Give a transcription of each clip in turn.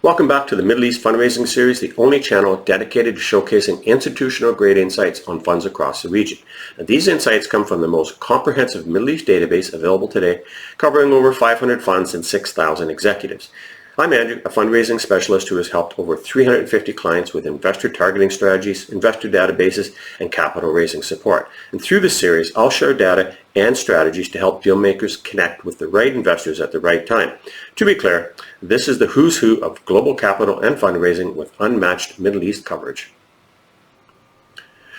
Welcome back to the Middle East Fundraising Series, the only channel dedicated to showcasing institutional grade insights on funds across the region. And these insights come from the most comprehensive Middle East database available today, covering over 500 funds and 6,000 executives. I'm Andrew, a fundraising specialist who has helped over 350 clients with investor targeting strategies, investor databases, and capital raising support. And through this series, I'll share data and strategies to help deal makers connect with the right investors at the right time. To be clear, this is the who's who of global capital and fundraising with unmatched Middle East coverage.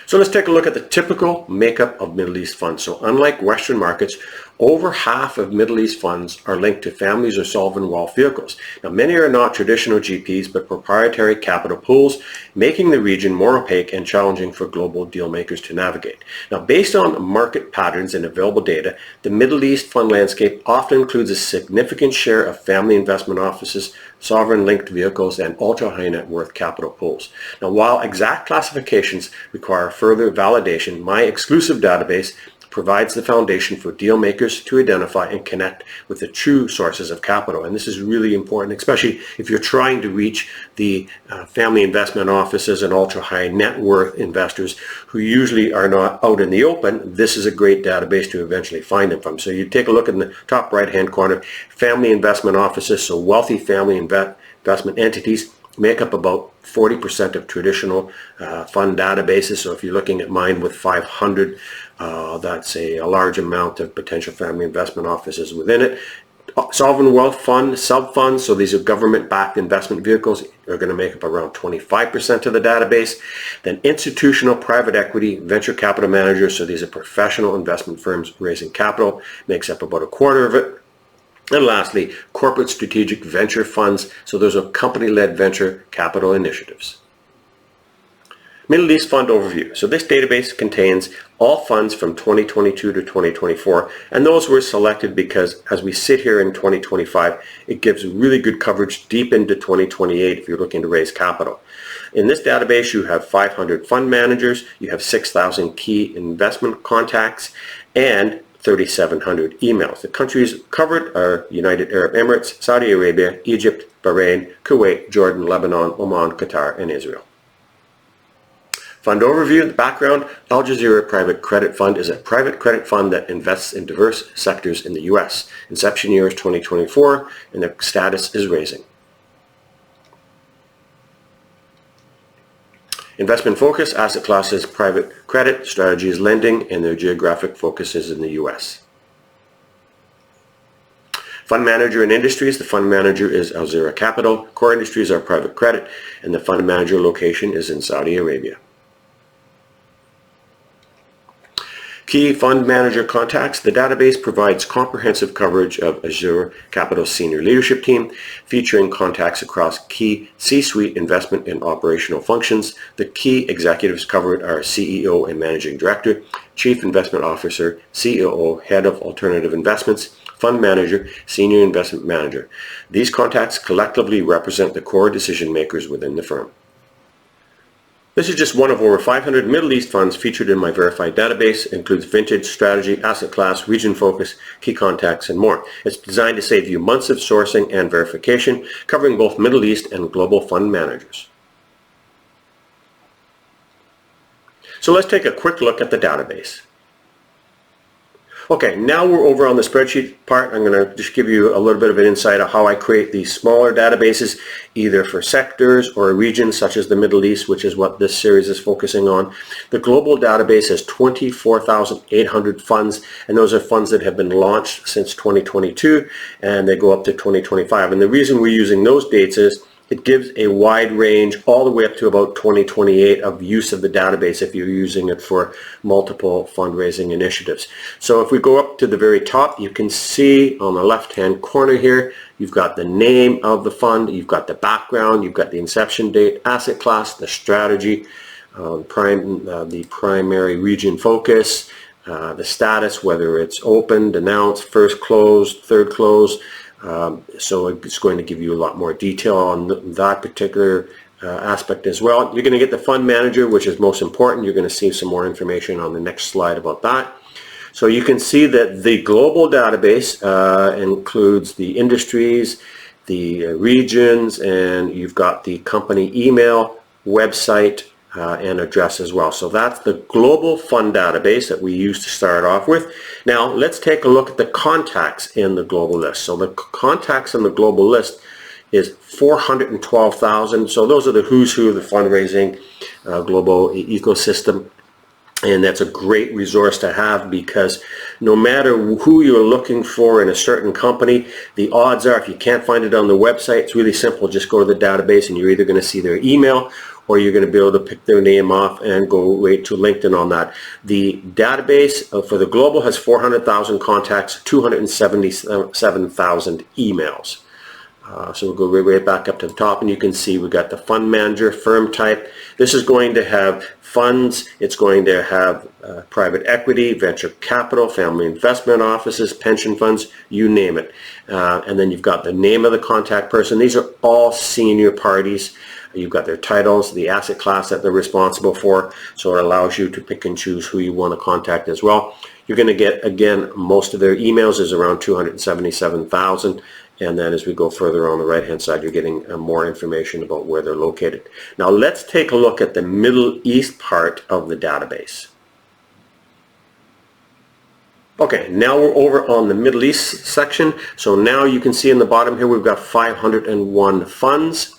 So let's take a look at the typical makeup of Middle East funds. So unlike Western markets, over half of Middle East funds are linked to families or sovereign wealth vehicles. Now, many are not traditional GPs, but proprietary capital pools, making the region more opaque and challenging for global deal makers to navigate. Now, based on market patterns and available data, the Middle East fund landscape often includes a significant share of family investment offices, sovereign-linked vehicles, and ultra-high net worth capital pools. Now, while exact classifications require further validation, my exclusive database provides the foundation for deal makers to identify and connect with the true sources of capital. And this is really important, especially if you're trying to reach the family investment offices and ultra-high net worth investors who usually are not out in the open. This is a great database to eventually find them from. So you take a look in the top right-hand corner, family investment offices, so wealthy family investment entities make up about 40% of traditional fund databases. So if you're looking at mine with 500, that's a large amount of potential family investment offices within it. Sovereign wealth fund, sub-funds, so these are government-backed investment vehicles, are going to make up around 25% of the database. Then institutional private equity, venture capital managers, so these are professional investment firms raising capital, makes up about a quarter of it. And lastly, corporate strategic venture funds, so those are company-led venture capital initiatives. Middle East Fund Overview. So this database contains all funds from 2022 to 2024, and those were selected because as we sit here in 2025, it gives really good coverage deep into 2028 if you're looking to raise capital. In this database, you have 500 fund managers, you have 6,000 key investment contacts, and 3,700 emails. The countries covered are United Arab Emirates, Saudi Arabia, Egypt, Bahrain, Kuwait, Jordan, Lebanon, Oman, Qatar, and Israel. Fund overview, the background, Aljazira Private Credit Fund is a private credit fund that invests in diverse sectors in the U.S. Inception year is 2024, and the status is raising. Investment focus, asset classes, private credit, strategies, lending, and their geographic focus is in the U.S. Fund manager and industries, the fund manager is Aljazira Capital, core industries are private credit, and the fund manager location is in Saudi Arabia. Key fund manager contacts. The database provides comprehensive coverage of Aljazira Capital's senior leadership team, featuring contacts across key C-suite investment and operational functions. The key executives covered are CEO and Managing Director, Chief Investment Officer, COO, Head of Alternative Investments, Fund Manager, Senior Investment Manager. These contacts collectively represent the core decision makers within the firm. This is just one of over 500 Middle East funds featured in my verified database. It includes vintage, strategy, asset class, region focus, key contacts, and more. It's designed to save you months of sourcing and verification, covering both Middle East and global fund managers. So let's take a quick look at the database. Okay, now we're over on the spreadsheet part. I'm going to just give you a little bit of an insight of how I create these smaller databases, either for sectors or regions such as the Middle East, which is what this series is focusing on. The global database has 24,800 funds, and those are funds that have been launched since 2022, and they go up to 2025. And the reason we're using those dates is it gives a wide range all the way up to about 2028 of use of the database if you're using it for multiple fundraising initiatives. So if we go up to the very top, you can see on the left-hand corner here, you've got the name of the fund, you've got the background, you've got the inception date, asset class, the strategy, the primary region focus, the status, whether it's opened, announced, first closed, third closed. So it's going to give you a lot more detail on that particular aspect as well. You're going to get the fund manager, which is most important. You're going to see some more information on the next slide about that. So you can see that the global database includes the industries, the regions, and you've got the company email, website, and address as well. So that's the global fund database that we use to start off with. Now let's take a look at the contacts in the global list. So the contacts in the global list is 412,000. So those are the who's who of the fundraising global ecosystem. And that's a great resource to have, because no matter who you're looking for in a certain company, the odds are if you can't find it on the website, it's really simple. Just go to the database and you're either going to see their email or you're going to be able to pick their name off and go right to LinkedIn on that. The database for the global has 400,000 contacts, 277,000 emails. So we'll go right back up to the top, and you can see we've got the fund manager, firm type. This is going to have funds, it's going to have private equity, venture capital, family investment offices, pension funds, you name it. And then you've got the name of the contact person. These are all senior parties. You've got their titles, the asset class that they're responsible for, so it allows you to pick and choose who you want to contact as well. You're going to get, again, most of their emails is around 277,000. And then as we go further on the right hand side, you're getting more information about where they're located. Now let's take a look at the Middle East part of the database. Okay, now we're over on the Middle East section. So now you can see in the bottom here we've got 501 funds.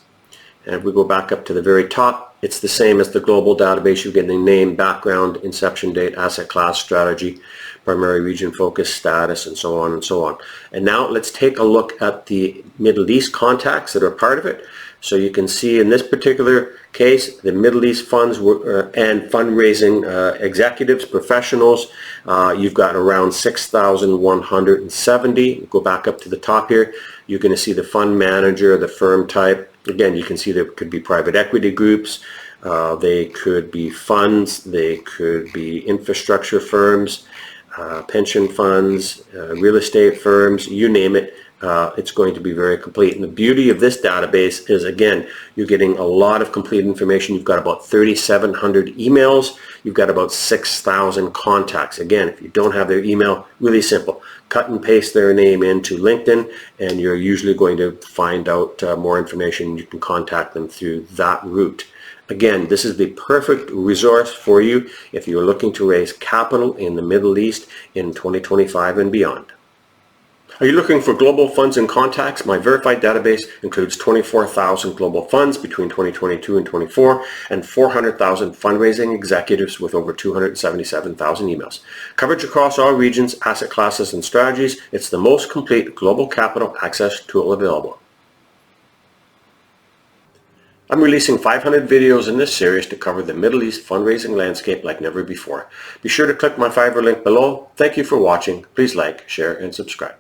And if we go back up to the very top, it's the same as the global database. You get the name, background, inception date, asset class, strategy, primary region focus, status, and so on and so on. And now let's take a look at the Middle East contacts that are part of it. So you can see in this particular case, the Middle East funds and fundraising executives, professionals, you've got around 6,170. Go back up to the top here. You're going to see the fund manager, the firm type. Again, you can see there could be private equity groups. They could be funds. They could be infrastructure firms, pension funds, real estate firms, you name it. It's going to be very complete. And the beauty of this database is, again, you're getting a lot of complete information. You've got about 3,700 emails. You've got about 6,000 contacts. Again, if you don't have their email, really simple. Cut and paste their name into LinkedIn, and you're usually going to find out more information. You can contact them through that route. Again, this is the perfect resource for you if you're looking to raise capital in the Middle East in 2025 and beyond. Are you looking for global funds and contacts? My verified database includes 24,000 global funds between 2022 and 24 and 400,000 fundraising executives with over 277,000 emails. Coverage across all regions, asset classes, and strategies. It's the most complete global capital access tool available. I'm releasing 500 videos in this series to cover the Middle East fundraising landscape like never before. Be sure to click my Fiverr link below. Thank you for watching. Please like, share, and subscribe.